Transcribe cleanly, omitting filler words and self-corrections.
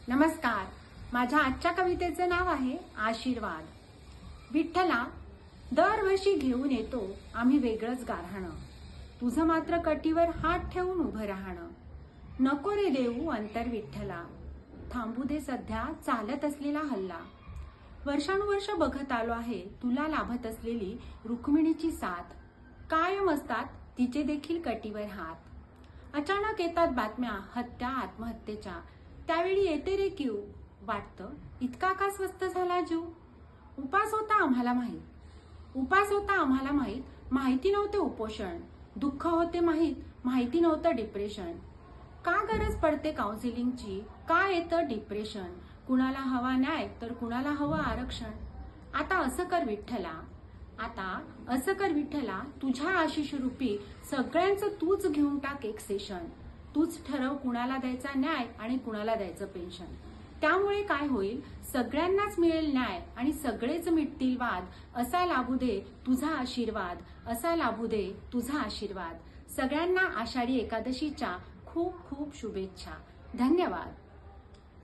नमस्कार. माझ्या आजच्या कवितेचं नाव आहे आशीर्वाद. विठ्ठला, दरवर्षी घेऊन येतो आम्ही वेगळंच गारहाणं. तुझं मात्र कटीवर हात ठेवून उभं राहणं. नको रे देऊ अंतर विठ्ठला, थांबू दे सध्या चालत असलेला हल्ला. वर्षानुवर्ष बघत आलो आहे तुला लाभत असलेली रुक्मिणीची साथ. कायम असतात तिचे देखील कटीवर हात. अचानक येतात बातम्या हत्या आत्महत्येच्या. त्यावेळी येते रे क्यू. वाटतं इतका का स्वस्त झाला जीव. उपास होता आम्हाला माहीत, माहिती नव्हते उपोषण. दुःख होते माहिती नव्हतं डिप्रेशन. का गरज पडते काउन्सिलिंगची, का येतं डिप्रेशन. कुणाला हवा न्याय तर कुणाला हवं आरक्षण. आता असं कर विठ्ठला, तुझ्या आशिष रूपी सगळ्यांचं तूच घेऊन टाक एक सेशन. तूच ठरव कुणाला द्यायचा न्याय आणि कुणाला द्यायचं पेन्शन. त्यामुळे काय होईल, सगळ्यांनाच मिळेल न्याय आणि सगळेच मिटतील वाद. असा लाभू दे तुझा आशीर्वाद. सगळ्यांना आषाढी एकादशीच्या खूप खूप शुभेच्छा. धन्यवाद.